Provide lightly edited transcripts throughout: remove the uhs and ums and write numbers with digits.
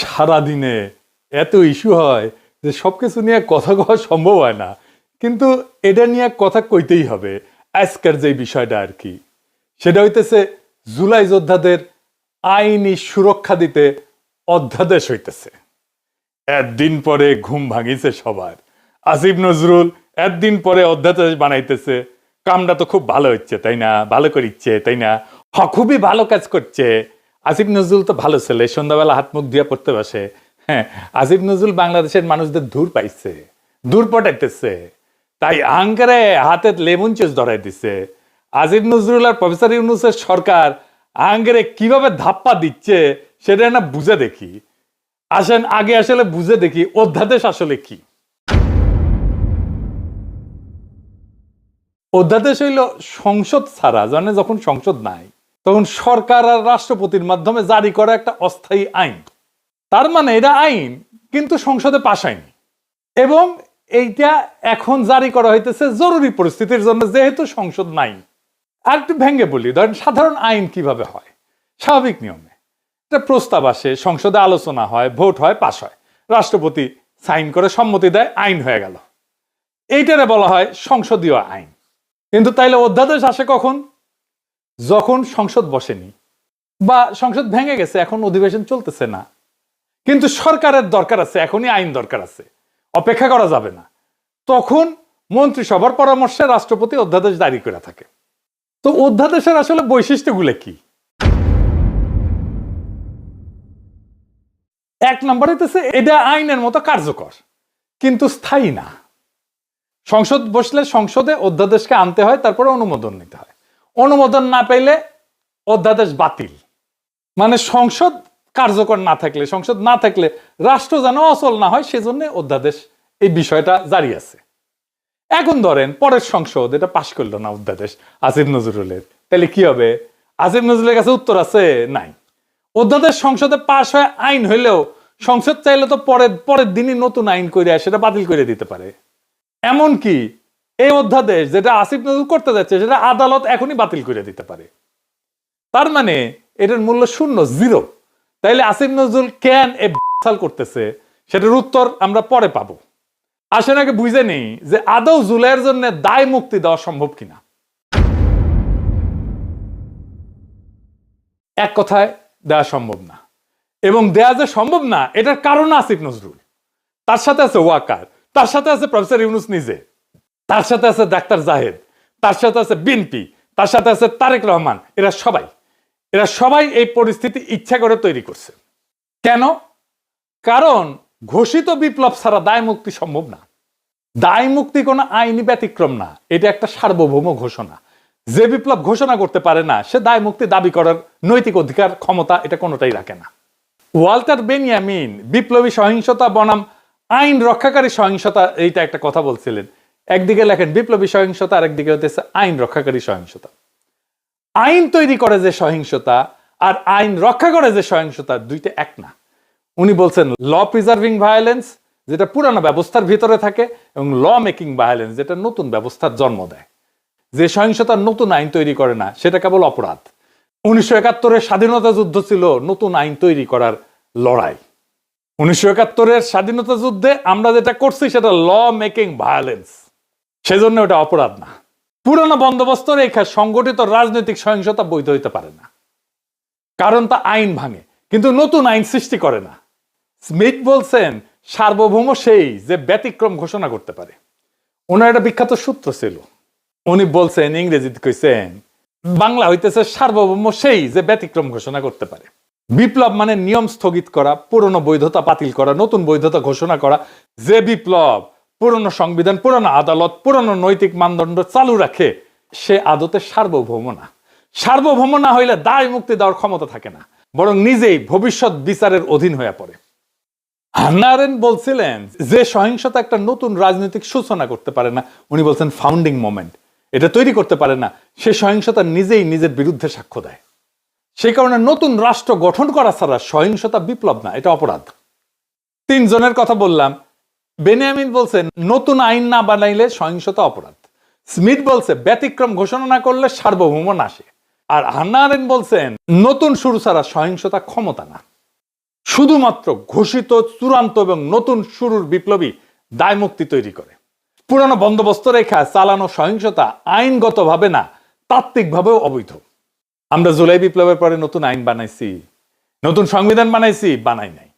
সারাদিনে এত ইস্যু হয় যে সবকিছু নিয়ে কথা কওয়া সম্ভব হয় না, কিন্তু এটা নিয়ে কথা কইতেই হবে। আজকের যে বিষয়টা আর কি, সেটা হইতেছে জুলাই যোদ্ধাদের আইনি সুরক্ষা দিতে অধ্যাদেশ হইতেছে। একদিন পরে ঘুম ভাঙিছে সবার। আসিফ নজরুল একদিন পরে অধ্যাদেশ বানাইতেছে। কামটা তো খুব ভালো হচ্ছে তাই না, ভালো করিচ্ছে তাই না, খুবই ভালো কাজ করছে। আসিফ নজরুল তো ভালো ছেলে, সন্ধ্যাবেলা হাত মুখ দিয়ে পড়তে বসে। হ্যাঁ, আসিফ নজরুল বাংলাদেশের মানুষদের দূর পাইছে, দূর পটাইতেছে, তাই আঙ্কারে হাতে লেমন চুস ধরাই দিছে। আসিফ নজরুল আর প্রফেসর ইউনূসের সরকার আঙ্কারে কিভাবে ধাপ্পা দিচ্ছে সেটা না বুঝে দেখি। আসেন আগে আসলে বুঝে দেখি অধ্যাদেশ আসলে কি। অধ্যাদেশ হইল সংসদ ছাড়া, জানে যখন সংসদ নাই তখন সরকার আর রাষ্ট্রপতির মাধ্যমে জারি করা একটা অস্থায়ী আইন। তার মানে এটা আইন কিন্তু সংসদে পাস হয়নি, এবং এইটা এখন জারি করা হইতেছে জরুরি পরিস্থিতির জন্য, যেহেতু সংসদ নাই। আর একটু ভেঙে বলি, ধরেন সাধারণ আইন কিভাবে হয়। স্বাভাবিক নিয়মে একটা প্রস্তাব আসে, সংসদে আলোচনা হয়, ভোট হয়, পাস হয়, রাষ্ট্রপতি সাইন করে সম্মতি দেয়, আইন হয়ে গেল। এইটারে বলা হয় সংসদীয় আইন। কিন্তু তাইলে অধ্যাদেশ আসে কখন? যখন সংসদ বসেনি বা সংসদ ভেঙে গেছে, এখন অধিবেশন চলতেছে না, কিন্তু সরকারের দরকার আছে, এখনই আইন দরকার আছে, অপেক্ষা করা যাবে না। তখন মন্ত্রিসভার পরামর্শে রাষ্ট্রপতি অধ্যাদেশ জারি করে থাকে। তো অধ্যাদেশের আসলে বৈশিষ্ট্যগুলো কি? এক নম্বর হইতেছে এটা আইনের মতো কার্যকর কিন্তু স্থায়ী না। সংসদ বসলে সংসদে অধ্যাদেশকে আনতে হয়, তারপরে অনুমোদন নিতে হয়। অনুমোদন না পেলে অধ্যাদেশ বাতিল। মানে সংসদ কার্যকর না থাকলে, সংসদ না থাকলে রাষ্ট্র যেন অচল না হয়, সেজন্য অধ্যাদেশ এই বিষয়টা জারি আছে। এখন ধরেন পরের সংসদ এটা পাশ করলো না অধ্যাদেশ আসিফ নজরুলের, তাহলে কি হবে? আসিফ নজরুলের কাছে উত্তর আছে? নাই। অধ্যাদেশ সংসদে পাশ হয়ে আইন হইলেও সংসদ চাইলে তো পরের দিনই নতুন আইন করে সেটা বাতিল করে দিতে পারে। এমনকি এই অধ্যাদেশ যেটা আসিফ নজরুল করতে যাচ্ছে সেটা আদালত এখনই বাতিল করে দিতে পারে। তার মানে এটার মূল্য শূন্য, জিরো। তাইলে আসিফ নজরুল কেন এ করতেছে সেটার উত্তর আমরা পরে পাবো। আসেন আগে বুঝে নেই যে আদৌ জুলাইয়ের জন্য দায় মুক্তি দেওয়া সম্ভব কিনা। এক কথায় দেওয়া সম্ভব না, এবং দেয়া যে সম্ভব না এটার কারণ আসিফ নজরুল, তার সাথে আছে ওয়াকার, তার সাথে আছে প্রফেসর ইউনূস নিজে, তার সাথে আছে ডাক্তার জাহেদ, তার সাথে আছে বিএনপি, তার সাথে আছে তারেক রহমান। এরা সবাই এই পরিস্থিতি ইচ্ছা করে তৈরি করছে। কেন? কারণ ঘোষিত বিপ্লব ছাড়া দায় মুক্তি সম্ভব না। দায় মুক্তি কোনো আইনি ব্যতিক্রম না, এটা একটা সার্বভৌম ঘোষণা। যে বিপ্লব ঘোষণা করতে পারে না সে দায় মুক্তি দাবি করার নৈতিক অধিকার, ক্ষমতা এটা কোনোটাই রাখে না। ওয়াল্টার বেনিয়ামিন বিপ্লবী সহিংসতা বনাম আইন রক্ষাকারী সহিংসতা, এইটা একটা কথা বলছিলেন। একদিকে লেখেন বিপ্লবী সহিংসতা, আর একদিকে হতেছে আইন রক্ষাকারী সহিংসতা। আইন তৈরি করে যে সহিংসতা আর আইন রক্ষা করে যে সহিংসতা, দুইটা এক না। উনি বলছেন ল প্রিজার্ভিং ভায়োলেন্স, যেটা পুরানো ব্যবস্থার ভিতরে থাকে, এবং ল মেকিং ভায়োলেন্স, যেটা নতুন ব্যবস্থার জন্ম দেয়। যে সহিংসতার নতুন আইন তৈরি করে না সেটা কেবল অপরাধ। 1971-এর স্বাধীনতা যুদ্ধ ছিল নতুন আইন তৈরি করার লড়াই। 1971-এর স্বাধীনতা যুদ্ধে আমরা যেটা করছি সেটা ল মেকিং ভায়োলেন্স, সেজন্য ওটা অপরাধ না। পুরানো বন্দোবস্ত রেখা সংগঠিত রাজনৈতিক সহিংসতা বৈধ হইতে পারে না, কারণ তা আইন ভাঙে কিন্তু নতুন আইন সৃষ্টি করে না। স্মিথ বলছেন সার্বভৌম সেই যে ব্যতিক্রম ঘোষণা করতে পারে। ওনার একটা বিখ্যাত সূত্র ছিল, উনি বলছেন, ইংরেজিতে কইছেন, বাংলা হইতেছে সার্বভৌম সেই যে ব্যতিক্রম ঘোষণা করতে পারে। বিপ্লব মানে নিয়ম স্থগিত করা, পুরনো বৈধতা বাতিল করা, নতুন বৈধতা ঘোষণা করা। যে বিপ্লব পুরনো সংবিধান, পুরনো আদালত, পুরনো নৈতিক মানদণ্ড চালু রাখে সে আদতে সার্বভৌম না। সার্বভৌম না হইলে দায় মুক্তি দেওয়ার ক্ষমতা থাকে না, বরং নিজেই ভবিষ্যৎ বিচারের অধীন হয়ে পড়ে। হান্না আরেন্ট বলছিলেন যে সহিংসতা একটা নতুন রাজনৈতিক সূচনা করতে পারে না, উনি বলছেন ফাউন্ডিং মোমেন্ট, এটা তৈরি করতে পারে না, সে সহিংসতা নিজেই নিজের বিরুদ্ধে সাক্ষ্য দেয়। সেই কারণে নতুন রাষ্ট্র গঠন করা ছাড়া সহিংসতা বিপ্লব না, এটা অপরাধ। তিনজনের কথা বললাম। বেনিয়ামিন বলছেন নতুন আইন না বানাইলে সহিংসতা অপরাধ। স্মিথ বলছে ব্যতিক্রম ঘোষণা না করলে সার্বভৌম নাশে। আর হান্না আরেন্ট বলছেন নতুন শুরু ছাড়া সহিংসতা ক্ষমতা না। শুধুমাত্র ঘোষিত চূড়ান্ত এবং নতুন শুরুর বিপ্লবী দায় মুক্তি তৈরি করে। পুরানো বন্দোবস্ত রেখা চালানো সহিংসতা আইনগতভাবে না, তাত্ত্বিকভাবেও অবৈধ। আমরা জুলাই বিপ্লবের পরে নতুন আইন বানাইছি, নতুন সংবিধান বানাইছি, বানাই নাই।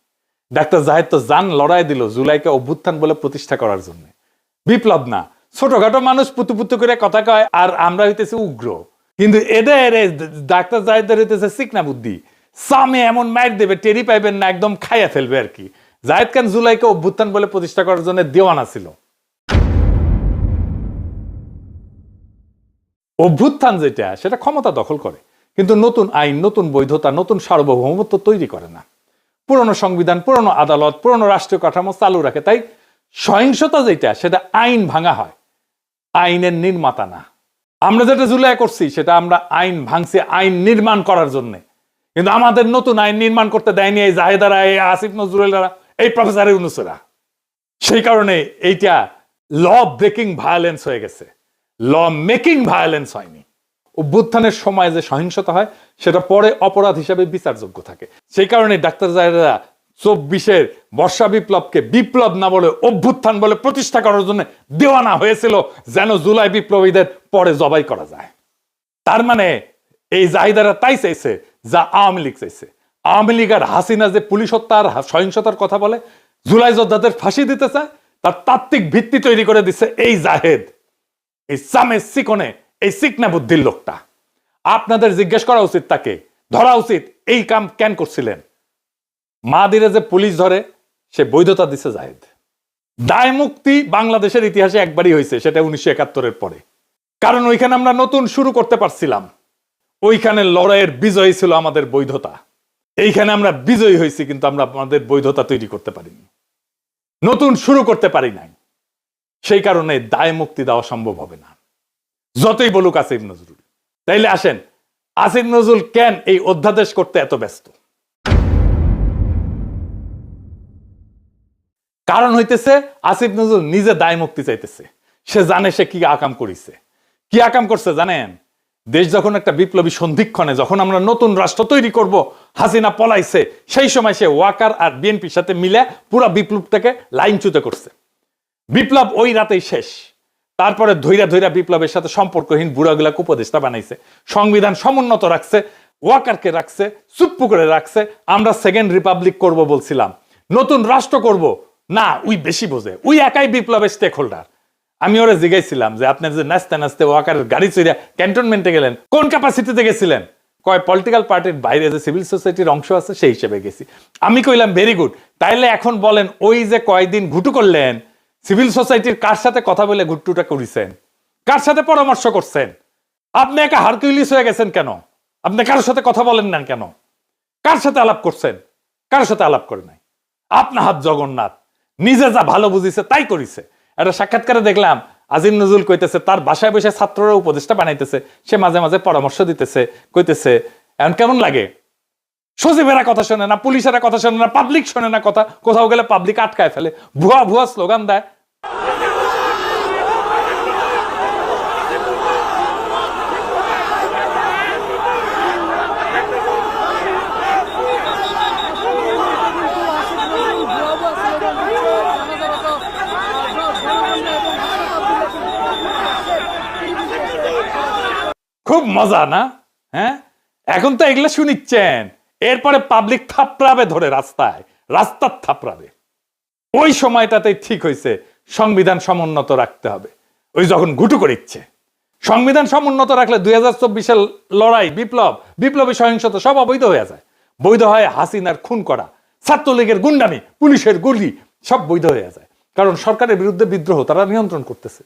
ডাক্তার জাহেদ তো জান লড়াই দিল জুলাইকে অভ্যুত্থান বলে প্রতিষ্ঠা করার জন্য। বিপ্লব না, ছোটখাটো মানুষ পুতু পুতু করে কথা কয়, আর আমরা হইতেছি উগ্র। কিন্তু এদের ডাক্তার জাহেদের হইতেছে সিকনা বুদ্ধি, সামে এমন মাইর দেবে টেরি পাইবেন না, একদম খাইয়া ফেলবে আর কি। জাহেদ খান জুলাইকে অভ্যুত্থান বলে প্রতিষ্ঠা করার জন্য দেওয়ানা ছিল। অভ্যুত্থান যেটা, সেটা ক্ষমতা দখল করে, কিন্তু নতুন আইন, নতুন বৈধতা, নতুন সার্বভৌমত্ব তৈরি করে না। পুরনো সংবিধান, পুরনো আদালত, পুরনো রাষ্ট্রীয় কাঠামো চালু রাখে। তাই সহিংসতা যেটা, সেটা আইন ভাঙা হয়, আইনের নির্মাতা না। আমরা যেটা জুলাই করছি সেটা আমরা আইন ভাঙছি আইন নির্মাণ করার জন্য। কিন্তু আমাদের নতুন আইন নির্মাণ করতে দেয়নি এই জাহেদারা, এই আসিফ নজরুলেরা, এই প্রফেসর ইউনূসেরা। সেই কারণে এইটা ল ব্রেকিং ভায়োলেন্স হয়ে গেছে, ল মেকিং ভায়োলেন্স হয়নি। অভ্যুত্থানের সময় যে সহিংসতা হয় সেটা পরে অপরাধ হিসাবে বিচারযোগ্য থাকে। সেই কারণে ডাক্তার জাহেদরা 24-এর বর্ষা বিপ্লবকে বিপ্লব না বলে অভ্যুত্থান বলে প্রতিষ্ঠা করার জন্য দেওয়ানা হয়েছিল, যেন জুলাই বিপ্লবীদের পরে জবাই করা যায়। তার মানে এই জাহিদারা তাই চাইছে যা আওয়ামী লীগ চাইছে। আওয়ামী লীগ আর হাসিনা যে পুলিশ হত্যা আর সহিংসতার কথা বলে, জুলাই যোদ্ধাদের ফাঁসি দিতে চায়, তার তাত্ত্বিক ভিত্তি তৈরি করে দিচ্ছে এই জাহেদ, এই সামে সিকনে, এই সিকনা বুদ্ধির লোকটা। আপনাদের জিজ্ঞেস করা উচিত, তাকে ধরা উচিত, এই কাম কেন করছিলেন। মাদিরে যে পুলিশ ধরে, সে বৈধতা দিছে জাহেদ। দায় মুক্তি বাংলাদেশের ইতিহাসে একবারই হয়েছে, সেটা 1971-এর পরে। কারণ ওইখানে আমরা নতুন শুরু করতে পারছিলাম, ওইখানে লড়াইয়ের বিজয়ী ছিল আমাদের বৈধতা। এইখানে আমরা বিজয়ী হয়েছি, কিন্তু আমরা আমাদের বৈধতা তৈরি করতে পারিনি, নতুন শুরু করতে পারি নাই। সেই কারণে দায় মুক্তি দেওয়া সম্ভব হবে না, যতই বলুক আসিফ নজরুল। তাইলে আসেন, আসিফ নজরুল কেন এই অধ্যাদেশ করতে এত ব্যস্ত? কারণ হইতেছে আসিফ নজরুল নিজে দায় মুক্তি চাইতেছে। সে জানে সে কি আকাম করিছে। কি আকাম করছে জানেন? দেশ যখন একটা বিপ্লবী সন্ধিক্ষণে, যখন আমরা নতুন রাষ্ট্র তৈরি করব, হাসিনা পলাইছে, সেই সময় সে ওয়াকার আর বিএনপির সাথে মিলে পুরা বিপ্লবটাকে লাইনচ্যুত করছে। বিপ্লব ওই রাতেই শেষ। তারপরে ধৈরা ধৈরা বিপ্লবের সাথে সম্পর্কহীন বুড়াগুলাকে উপদেষ্টা বানাইছে, সংবিধান সমুন্নত রাখছে, ওয়াকারকে রাখছে, চুপ্পু করে রাখছে। আমরা সেকেন্ড রিপাবলিক করব বলছিলাম, নতুন রাষ্ট্র করব না, উই বেশি বোঝে, উই একাই বিপ্লবের স্টেক হোল্ডার। আমি ওরা জিজ্ঞাসিলাম যে আপনি যে নাচতে নাচতে ওয়াকারের গাড়ি চড়িয়া ক্যান্টনমেন্টে গেলেন, কোন ক্যাপাসিটিতে গেছিলেন? কয় পলিটিক্যাল পার্টির বাইরে যে সিভিল সোসাইটির অংশ আছে সেই হিসেবে গেছি। আমি কইলাম ভেরি গুড। তাইলে এখন বলেন, ওই যে কয়দিন ঘুটু করলেন, সিভিল সোসাইটির কার সাথে কথা বলে ঘুট্টুটা করেছেন? কার সাথে পরামর্শ করছেন? আপনি একা হারকিউলিস হয়ে গেছেন কেন? আপনি কারোর সাথে কথা বলেন না কেন? কার সাথে আলাপ করছেন? কারোর সাথে আলাপ করে নাই। আপনার হাত জগন্নাথ, নিজে যা ভালো বুঝিছে তাই করিছে। একটা সাক্ষাৎকারে দেখলাম আজিম নজরুল কইতেছে তার বাসায় বসে ছাত্ররা উপদেষ্টা বানাইতেছে, সে মাঝে মাঝে পরামর্শ দিতেছে, কইতেছে এখন কেমন লাগে? সচিবেরা কথা শোনে না, পুলিশেরা কথা শোনে না, পাবলিক শোনে না কথা, কোথাও গেলে পাবলিক আটকায় ফেলে, ভুয়া ভুয়া স্লোগান দেয়। খুব মজা না? হ্যাঁ, এখন তো এগুলো শুনিচ্ছেন, এরপরে পাবলিক থাপড়াবে ধরে রাস্তায়, রাস্তার থাপড়াবে। ওই সময়টাতে ঠিক হয়েছে সংবিধান সমুন্নত রাখতে হবে। ওই যখন ঘুটু করিচ্ছে, সংবিধান সমুন্নত রাখলে 2024-এর লড়াই, বিপ্লব, বিপ্লবী সহিংসতা সব অবৈধ হয়ে যায়। বৈধ হয় হাসিনার খুন করা, ছাত্রলীগের গুন্ডামি, পুলিশের গুলি, সব বৈধ হয়ে যায়। কারণ সরকারের বিরুদ্ধে বিদ্রোহ তারা নিয়ন্ত্রণ করতেছে।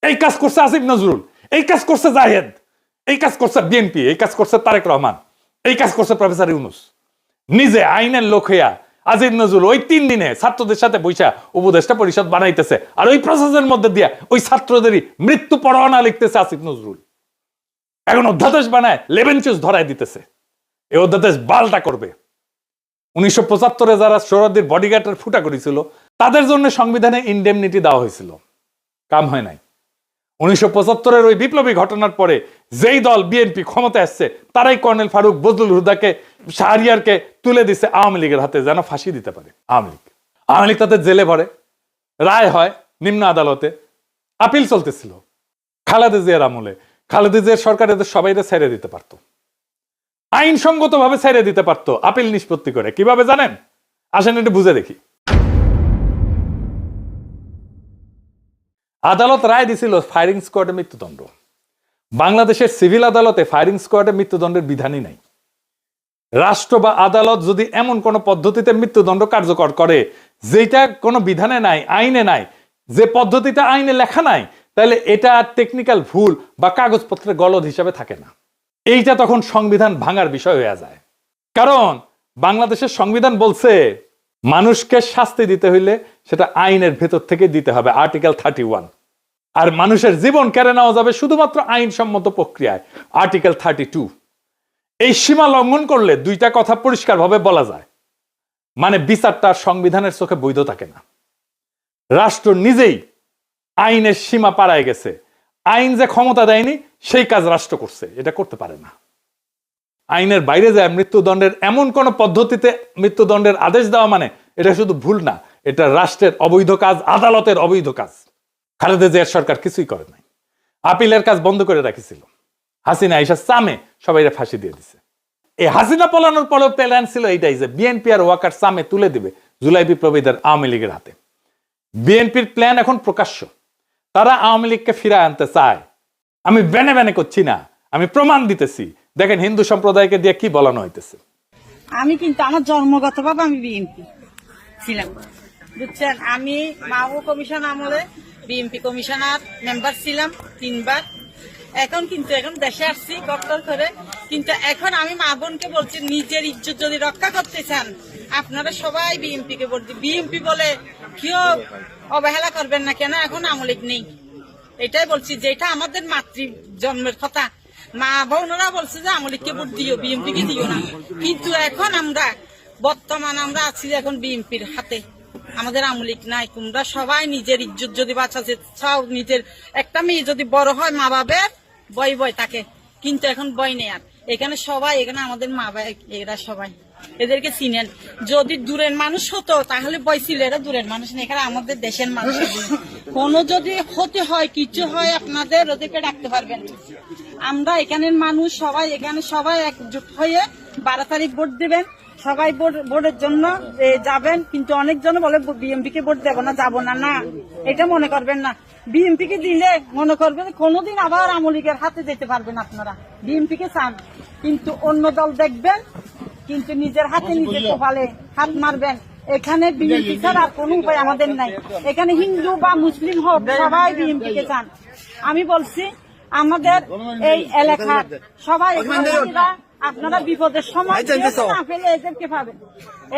এই কাজ করছে আসিফ নজরুল, এই কাজ করছে জাহেদ, এই কাজ করছে বিএনপি, এই কাজ করছে তারেক রহমান, এই কাজ করছে প্রফেসর ইউনূস। নিজে আইনের লোক হইয়া আসিফ নজরুল ওই 3 দিনে ছাত্রদের সাথে বৈশা উপদেষ্টা পরিষদ বানাইতেছে, আর ওই প্রসেসের মধ্যে দিয়ে ওই ছাত্রদেরই মৃত্যু পরোয়ানা লিখতেছে আসিফ নজরুল। এখন অধ্যাদেশ বানায় লেবেন চুজ ধরাই দিতেছে। এই অধ্যাদেশ বালটা করবে। 1975-এ যারা সোহরাওয়ার্দীর বডিগার্ডের ফুটা করেছিল, তাদের জন্য সংবিধানে ইনডেমনিটি দেওয়া হয়েছিল, কাম হয় নাই। 1975-এর ওই বিপ্লবী ঘটনার পরে যেই দল বিএনপি ক্ষমতায় আসছে, তারাই কর্নেল ফারুক, বজলুল হুদাকে শাহরিয়ারকে তুলে দিছে আওয়ামী লীগের হাতে যেন ফাঁসি দিতে পারে আওয়ামী লীগ তাতে জেলে ভরে, রায় হয় নিম্ন আদালতে, আপিল চলতেছিল। খালেদা জিয়ার আমলে খালেদা জিয়ার সরকার এদের সবাইকে ছেড়ে দিতে পারত, আইনসঙ্গত ভাবে ছেড়ে দিতে পারত আপিল নিষ্পত্তি করে। কিভাবে জানেন? আসেন একটু বুঝে দেখি। আদালত রায় দিছিল ফায়ারিং স্কোয়াডে মৃত্যুদণ্ড। বাংলাদেশের সিভিল আদালতে ফায়ারিং স্কোয়াডে মৃত্যুদণ্ডের বিধানই নাই। রাষ্ট্র বা আদালত যদি এমন কোন পদ্ধতিতে মৃত্যুদণ্ড কার্যকর করে যেটা কোনো বিধানে নাই, আইনে নাই, যে পদ্ধতিটা আইনে লেখা নাই, তাহলে এটা টেকনিক্যাল ভুল বা কাগজপত্রের গলদ হিসাবে থাকে না। এইটা তখন সংবিধান ভাঙার বিষয় হয়ে যায়। কারণ বাংলাদেশের সংবিধান বলছে মানুষকে শাস্তি দিতে হইলে সেটা আইনের ভেতর থেকে দিতে হবে, আর্টিকেল 31। আর মানুষের জীবন কেড়ে নেওয়া যাবে শুধুমাত্র আইনসম্মত প্রক্রিয়ায়, আর্টিকেল 32। এই সীমা লঙ্ঘন করলে দুইটা কথা পরিষ্কারভাবে বলা যায়, মানে বিচারটা সংবিধানের চোখে বৈধ থাকে না। রাষ্ট্র নিজেই আইনের সীমা পাড়ায় গেছে, আইন যে ক্ষমতা দেয়নি সেই কাজ রাষ্ট্র করছে, এটা করতে পারে না। আইনের বাইরে যায় মৃত্যুদণ্ডের এমন কোন পদ্ধতিতে মৃত্যুদণ্ডের আদেশ দেওয়া মানে এটা শুধু ভুল না, এটা রাষ্ট্রের অবৈধ কাজ, আদালতের অবৈধ কাজ। খালেদা জিয়ার সরকার কিছুই করে নাই, আপিলের কাজ বন্ধ করে রাখিছিল। হাসিনা আইসা চামে সবাইরে ফাঁসি দিয়ে দিছে। এই হাসিনা পলানোর পরেও প্ল্যান ছিল এইটাই যে বিএনপি আর ওয়াকার চামে তুলে দিবে জুলাই বিপ্লবীদের আওয়ামী লীগের হাতে। বিএনপির প্ল্যান এখন প্রকাশ্য, তারা আওয়ামী লীগকে ফিরায় আনতে চায়। আমি বেনে বেনে করছি না, আমি প্রমাণ দিতেছি। দেখেন হিন্দু সম্প্রদায়কে দিয়ে কি বলানো হইতেছে। আমি কিন্তু আমার জন্মগতভাবে আমি বিএনপি ছিলাম, বুঝছেন। আমি মাহবুব কমিশন আমলে বিএনপি কমিশনার মেম্বার ছিলাম 3 বার। এখন দেশে আসছি ডক্টর করে, কিন্তু এখন আমি মা বোনকে বলছি নিজের ইজ্জত যদি রক্ষা করতে চান আপনারা সবাই বিএনপি কে ভোট দিন। বিএনপি বলে কেউ অবহেলা করবেন না, কেন এখন আওয়ামী লীগ নেই। এটাই বলছি, যেটা আমাদের মাতৃ জন্মের কথা। মা বোনরা বলছে যে আওয়ামী লীগকে ভোট দিও, বিএনপি কে দিও না। কিন্তু এখন বর্তমান আমরা আছি এখন বিএনপির হাতে, আমাদের আওয়ামী লীগ নাই। তোমরা সবাই নিজের ইজ্জত যদি বাঁচাতে চাও, নিজের একটা মেয়ে যদি বড় হয় মা বাবার বয় থাকে, কিন্তু এখন বয় নেই। আর এখানে সবাই, এখানে আমাদের মা বাবা এরা সবাই, এদেরকে চিনেন। যদি দূরের মানুষ হতো তাহলে বয় ছিল, এরা দূরের মানুষ নেই, এখানে আমাদের দেশের মানুষ। কোনো যদি ক্ষতি হয়, কিছু হয়, আপনাদের ওদেরকে ডাকতে পারবেন। আমরা এখানের মানুষ সবাই, এখানে সবাই একজোট হয়ে 12 তারিখ ভোট দিবেন। সবাই ভোটের জন্য যাবেন, কিন্তু অনেকজন বলে বিএনপি কে ভোট দেবো না, যাবো না। না, এটা মনে করবেন না। বিএনপি কে দিলে মনে করবেন কোনোদিন আবার আওয়ামী লীগের হাতে যেতে পারবেন আপনারা। বিএনপি কে চান, কিন্তু অন্য দল দেখবেন, কিন্তু নিজের হাতে নিজে কপালে হাত মারবেন। এখানে বিএনপি ছাড়া আর কোনো উপায় আমাদের নাই। এখানে হিন্দু বা মুসলিম হোক, সবাই বিএনপি কে চান। আমি বলছি আমাদের এই এলাকার সবাই, আপনারা বিপদের সময় না পেলে এদেরকে পাবেন।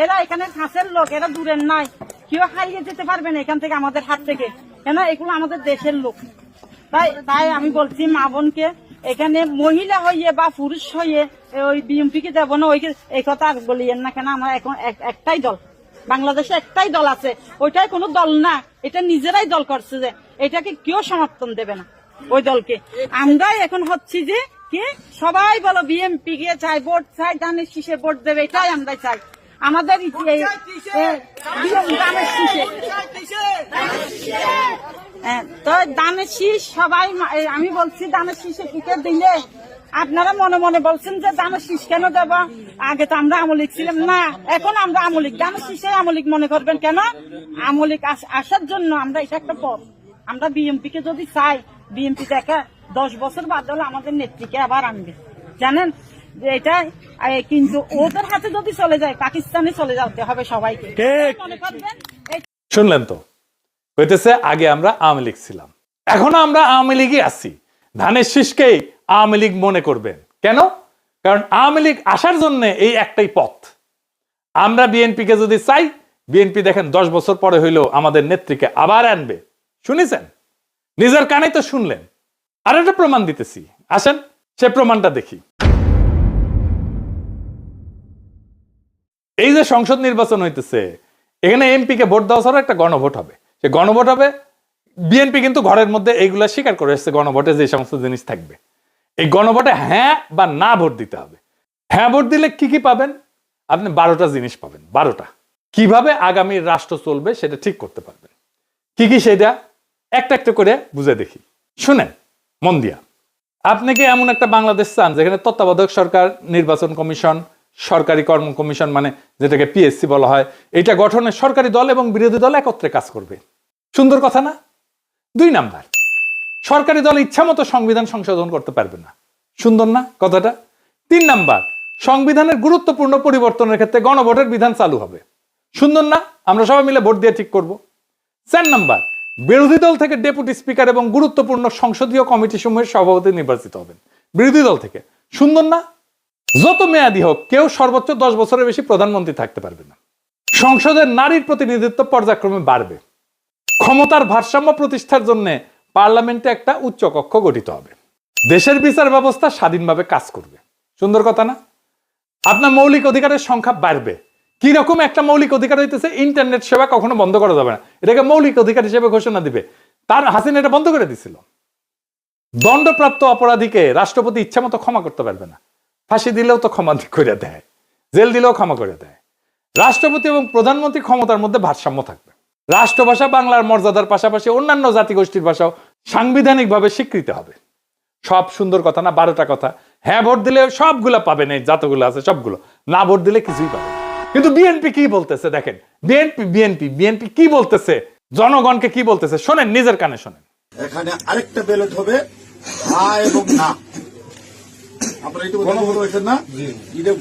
এরা এখানে কাছের লোক, এরা দূরের নাই, কেউ হারিয়ে যেতে পারবেন এখান থেকে, আমাদের হাত থেকে, কেন এগুলো আমাদের দেশের লোক। তাই আমি বলছি মা বোনকে, এখানে মহিলা হইয়ে বা পুরুষ হইয়ে ওই বিএনপি কে দেবো না, এই কথা আর বলিয়েন না। কেন আমরা এখন একটাই দল, বাংলাদেশে একটাই দল আছে, ওইটাই কোনো দল না, এটা নিজেরাই দল করছে, যে এটাকে কেউ সমর্থন দেবে না ওই দলকে। আমরাই এখন হচ্ছি যে কি সবাই বলো বিএনপি কে চাই, ভোট চাই, ধানের শীষে ভোট দেবে, এটাই আমরা চাই। আমাদের তো ধানের শীষ সবাই, আমি বলছি ধানের শীষে টিকিট দিলে আপনারা মনে মনে বলছেন যে ধানের শীষ কেন দেব, আগে তো আমরা আওয়ামী লীগ ছিলাম না, এখন আমরা আওয়ামী লীগ। ধানের শীষে আওয়ামী লীগ মনে করবেন কেন? আওয়ামী লীগ আসার জন্য আমরা, এটা একটা পথ। আমরা বিএনপি কে যদি চাই, বিএনপি দেখা 10 বছর বাদ হলে আমাদের নেত্রীকে আবার আনবে, জানেন এটা। কিন্তু ওদের হাতে যদি চলে যায়, পাকিস্তানে চলে যেতে হবে সবাইকে, মনে করবেন। শুনলেন তো, কইতেছে আগে আমরা আওয়ামী লীগ ছিলাম, এখনো আমরা আওয়ামী লীগই আছি। ধানের শীষকেই আওয়ামী লীগ মনে করবেন কেন? কারণ আওয়ামী লীগ আসার জন্য এই একটাই পথ। আমরা বিএনপি কে যদি চাই, বিএনপি দেখেন 10 বছর পরে হইলেও আমাদের নেত্রীকে আবার আনবে। শুনেছেন, নিজের কানে তো শুনলেন। আর একটা প্রমাণ দিতেছি, আসেন সে প্রমাণটা দেখি। এই যে সংসদ নির্বাচন হইতেছে, এখানে এমপি কে ভোট দেওয়া ছাড়া একটা গণভোট হবে। সে গণভোট হবে, বিএনপি কিন্তু ঘরের মধ্যে এইগুলা স্বীকার করে এসেছে, গণভোটে যে সমস্ত জিনিস থাকবে। এই গণভোটে হ্যাঁ বা না ভোট দিতে হবে। হ্যাঁ ভোট দিলে কি কি পাবেন? আপনি 12টা জিনিস পাবেন। 12টা। কিভাবে আগামী রাষ্ট্র চলবে সেটা ঠিক করতে পারবেন। কি কি সেটা একটা একটা করে বুঝে দেখি। শুনেন মন দিয়া। আপনি কি এমন একটা বাংলাদেশ চান যেখানে তত্ত্বাবধায়ক সরকার, নির্বাচন কমিশন, সরকারি কর্ম কমিশন মানে যেটাকে পিএসসি বলা হয়, এটা গঠনে সরকারি দল এবং বিরোধী দল একত্রে কাজ করবে? সুন্দর কথা না? 2 নাম্বার, সরকারি দল ইচ্ছামতো সংবিধান সংশোধন করতে পারবে না। সুন্দর না কথাটা? 3 নাম্বার, সংবিধানের গুরুত্বপূর্ণ পরিবর্তনের ক্ষেত্রে গণভোটের বিধান চালু হবে। সুন্দর না? আমরা সবাই মিলে ভোট দিয়ে ঠিক করব। 4 নাম্বার, বিরোধী দল থেকে ডেপুটি স্পিকার এবং গুরুত্বপূর্ণ সংসদীয় কমিটি সমূহের সভাপতি নির্বাচিত হবেন বিরোধী দল থেকে। সুন্দর না? যত মেয়াদী হোক কেউ সর্বোচ্চ 10 বছরের বেশি প্রধানমন্ত্রী থাকতে পারবে না। সংসদের নারীর প্রতিনিধিত্ব পর্যায়ক্রমে বাড়বে। ক্ষমতার ভারসাম্য প্রতিষ্ঠার জন্য পার্লামেন্টে একটা উচ্চ কক্ষ গঠিত হবে। দেশের বিচার ব্যবস্থা স্বাধীনভাবে কাজ করবে। সুন্দর কথা না? আপনার মৌলিক অধিকারের সংখ্যা বাড়বে। কি রকম একটা মৌলিক অধিকার হইতেছে ইন্টারনেট সেবা কখনো বন্ধ করা যাবে না, এটাকে মৌলিক অধিকার হিসেবে ঘোষণা দিবে। তার হাসিনা এটা বন্ধ করে দিছিল। দণ্ডপ্রাপ্ত অপরাধীকে রাষ্ট্রপতি ইচ্ছামতো ক্ষমা করতে পারবে না। ফাঁসি দিলেও তো ক্ষমা করে দেয়, জেল দিলেও ক্ষমা করে দেয়। রাষ্ট্রপতি এবং প্রধানমন্ত্রী ক্ষমতার মধ্যে ভারসাম্য থাকবে। রাষ্ট্রভাষা বাংলার মর্যাদার পাশাপাশি অন্যান্য জাতিগোষ্ঠীর ভাষাও সাংবিধানিকভাবে স্বীকৃত হবে। সব সুন্দর কথা না? 12টা কথা। হ্যাঁ ভোট দিলে সবগুলো পাবেন, এই যতগুলো আছে সবগুলো। না ভোট দিলে কিছুই পাবেন। কিন্তু বিএনপি কি বলতেছে দেখেন। বিএনপি কি বলতেছে, জনগণকে কি বলতেছে শোনেন, নিজের কানে শোনেন। এখানে আরেকটা ব্যালট হবে হ্যাঁ এবং না। আপনারা একটু গণভোট হয়েছেন না? এটা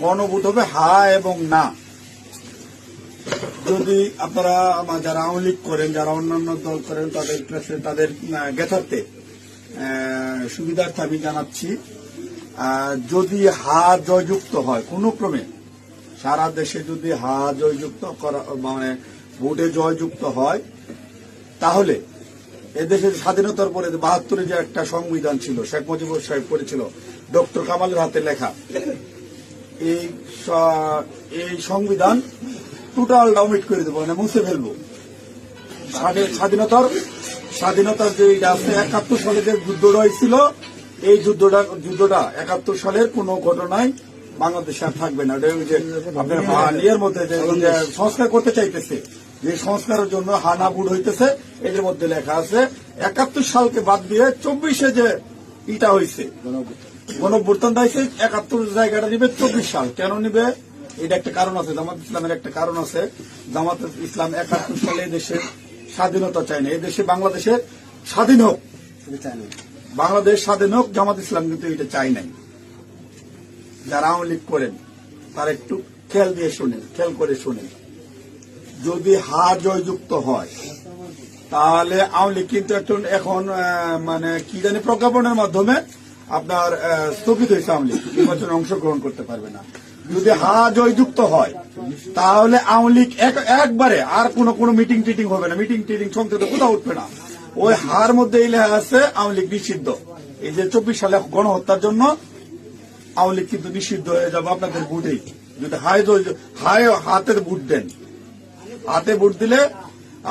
গণভোট হবে হ্যাঁ এবং না। যদি আপনারা যারা আওয়ামী লীগ করেন, যারা অন্যান্য দল করেন, তাদের জ্ঞাতার্থে সুবিধার্থে আমি জানাচ্ছি, যদি হা জয়যুক্ত হয় কোনো ক্রমে, সারা দেশে যদি হা জয়যুক্ত করা মানে ভোটে জয়যুক্ত হয়, তাহলে এদেশের স্বাধীনতার পরে 72-এ যে একটা সংবিধান ছিল, শেখ মুজিবুর সাহেব করেছিল, ডক্টর কামালের হাতে লেখা, এই সংবিধান টোটালটা অমিট করে দেবো, মানে মুছে ফেলবো। স্বাধীনতার যে আছে 71 সালে যে যুদ্ধটা হয়েছিল, এই যুদ্ধটা 71 সালের কোন ঘটনায় বাংলাদেশে আর থাকবে না। আপনার ইয়ের মধ্যে যে সংস্কার করতে চাইতেছে, যে সংস্কারের জন্য হানা বুড় হইতেছে, এদের মধ্যে লেখা আছে 71 সালকে বাদ দিয়ে 24-এ যে ইটা হয়েছে, গণঅভ্যুত্থানটা হয়েছে, 71 জায়গাটা নিবে 24 সাল। কেন নিবে? এটা একটা কারণ আছে, জামাত ইসলামের একটা কারণ আছে। জামাত ইসলাম 71 সালে দেশের স্বাধীনতা চায় না, এই দেশে বাংলাদেশের স্বাধীন হোক, বাংলাদেশ স্বাধীন হোক, জামাত ইসলাম কিন্তু এটা চাই নাই। যারা আওয়ামী লীগ করেন তারা একটু খেয়াল করে শোনেন। যদি হার জয়যুক্ত হয় তাহলে আওয়ামী লীগ কিন্তু এখন মানে কি জানি প্রজ্ঞাপনের মাধ্যমে আপনার স্থগিত হয়েছে, আওয়ামী লীগ নির্বাচনে অংশগ্রহণ করতে পারবে না। যদি হার জয়যুক্ত হয় তাহলে আওয়ামী লীগ একবারে আর কোনো মিটিং টিটিং হবে না, মিটিং টিটিং সংসদে কোথাও উঠবে না। ওই হার মধ্যে এই লেখা আছে আওয়ামী লীগ নিষিদ্ধ। এই যে 24 সালে গণহত্যার জন্য আওয়ামী লীগ কিন্তু নিষিদ্ধ হয়ে যাবে আপনাদের ভোটেই। যদি হাতে ভোট দেন, হাতে ভোট দিলে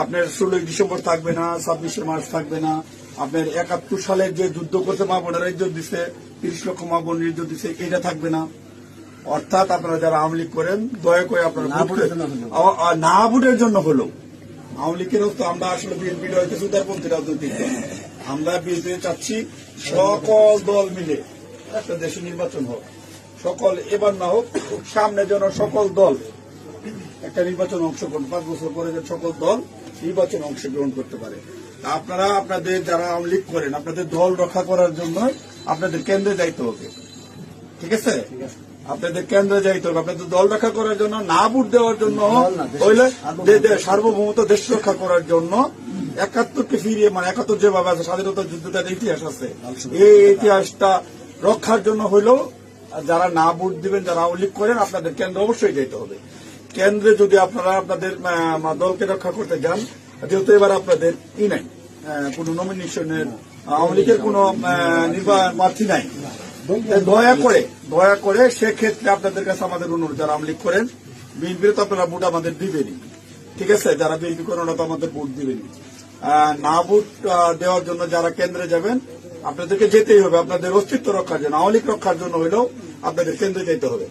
আপনার 16 ডিসেম্বর থাকবে না, 26 মার্চ থাকবে না। আপনার 71 সালের যে যুদ্ধ করতে মা বোনেরা ইজ্জত দিচ্ছে, 30 লক্ষ মা বোন ইজ্জত দিচ্ছে, এটা থাকবে না। অর্থাৎ আপনারা যারা আওয়ামী লীগ করেন দয়া করে আপনারা না ভোটের জন্য হলো আওয়ামী লীগের তো আমরা আসলে বিএনপি হইতেছি উদারপন্থী রাজনৈতিক দল। আমরা বিএনপি চাচ্ছি সকল দল মিলে একটা দেশে নির্বাচন হোক, সকল এবার না হোক, সামনে যেন সকল দল একটা নির্বাচন অংশগ্রহণ, 5 বছর পরে যেন সকল দল নির্বাচন অংশগ্রহণ করতে পারে। আপনারা আপনাদের যারা আওয়ামী লীগ করেন আপনাদের দল রক্ষা করার জন্য আপনাদের কেন্দ্রে যাইতে হবে, ঠিক আছে? আপনাদের কেন্দ্রে যাইতে হবে, আপনাদের দল রক্ষা করার জন্য, না ভোট দেওয়ার জন্য, হইলে সার্বভৌমত্ব দেশ রক্ষা করার জন্য 71-কে ফিরিয়ে, মানে 71 যেভাবে আছে স্বাধীনতার যুদ্ধটার ইতিহাস আছে, এই ইতিহাসটা রক্ষার জন্য হইলেও যারা না ভোট দিবেন, যারা আওয়ামী লীগ করেন, আপনাদের কেন্দ্রে অবশ্যই যেতে হবে। কেন্দ্রে যদি আপনারা আপনাদের দলকে রক্ষা করতে যান, যেহেতু এবার আপনাদের নাই কোন নমিনেশনের, আওয়ামী লীগের কোন প্রার্থী নাই, দয়া করে সেক্ষেত্রে আপনাদের কাছে আমাদের অনুরোধ, যারা আওয়ামী লীগ করেন, বিএনপির তো আপনারা ভোট আমাদের দিবেনই, ঠিক আছে? যারা বিএনপি করেন ওরা তো আমাদের ভোট দিবেনই। না ভোট দেওয়ার জন্য যারা কেন্দ্রে যাবেন আপনাদেরকে যেতেই হবে, আপনাদের অস্তিত্ব রক্ষার জন্য, আওয়ামী লীগ রক্ষার জন্য হইলেও আপনাদের কেন্দ্রে যেতে হবে।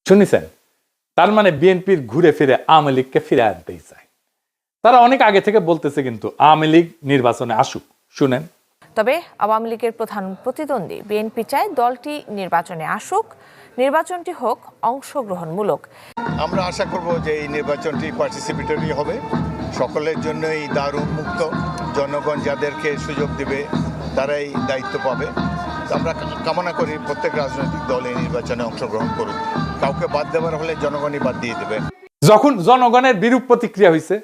শুনেছেন? তার মানে বিএনপির ঘুরে ফিরে আওয়ামী লীগকে ফিরে আনতেই চায়। তারা অনেক আগে থেকে বলতেছে কিন্তু আওয়ামী লীগ নির্বাচনে আসুক। শুনেন। তবে আওয়ামী লীগের প্রধান প্রতিদ্বন্দ্বী বিএনপি চায় দলটি নির্বাচনে আসুক, নির্বাচনটি হোক অংশগ্রহণমূলক। আমরা আশা করব যে এই নির্বাচনটি পার্টিসিপেটরি হবে, সকলের জন্যই দ্বার উন্মুক্ত, জনগণ যাদেরকে সুযোগ দিবে তারাই দায়িত্ব পাবে। আমরা কামনা করি প্রত্যেক রাজনৈতিক দল এই নির্বাচনে অংশগ্রহণ করুক, কাউকে বাদ দেওয়ার হলে জনগণই বাদ দিয়ে দেবে। যখন জনগণের বিরূপ প্রতিক্রিয়া হয়েছে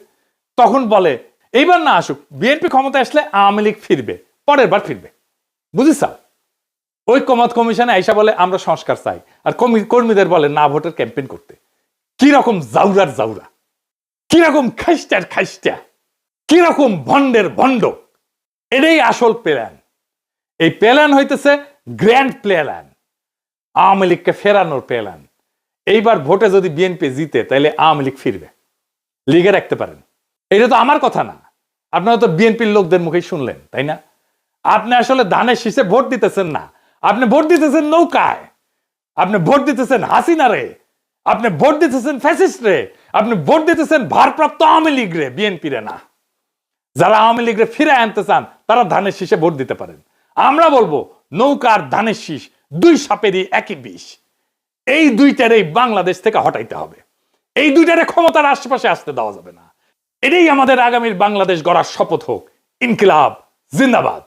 তখন বলে এইবার না আসুক, বিএনপি ক্ষমতা আসলে আওয়ামী লীগ ফিরবে, পরের বার ফিরবে। বুঝিস? ঐক্যমত কমিশনে আইসা বলে আমরা সংস্কার চাই, আর কর্মীদের বলে না ভোটের ক্যাম্পেইন করতে। কি রকম জাউরার জাউরা, কি রকম খাইস্টার খাইস্টা, কি রকম ভন্ডের ভন্ড। এটাই আসল প্ল্যান। এই প্ল্যান হইতেছে গ্র্যান্ড প্ল্যান, আওয়ামী লীগকে ফেরানোর প্ল্যান। এইবার ভোটে যদি বিএনপি জিতে তাহলে আওয়ামী লীগ ফিরবে, লিগে রাখতে পারেন। এটা তো আমার কথা না, আপনারা তো বিএনপির লোকদের মুখেই শুনলেন, তাই না? আপনি আসলে ধানের শীষে ভোট দিতেছেন না, আপনি ভোট দিতেছেন নৌকায়, আপনি ভোট দিতেছেন হাসিনা রে, আপনি ভোট দিতেছেন ফ্যাসিস্ট রে, আপনি ভোট দিতেছেন ভারপ্রাপ্ত আওয়ামী লীগ রে, বিএনপি রে না। যারা আওয়ামী লীগ রে ফিরে আনতে চান তারা ধানের শীষে ভোট দিতে পারেন। আমরা বলবো নৌকার ধানের শীষ দুই সাপেরই একই বিষ। এই দুইটারে বাংলাদেশ থেকে হটাইতে হবে, এই দুইটারে ক্ষমতার আশেপাশে আসতে দেওয়া যাবে না। এটাই আমাদের আগামীর বাংলাদেশ গড়ার শপথ হোক। ইনকিলাব জিন্দাবাদ।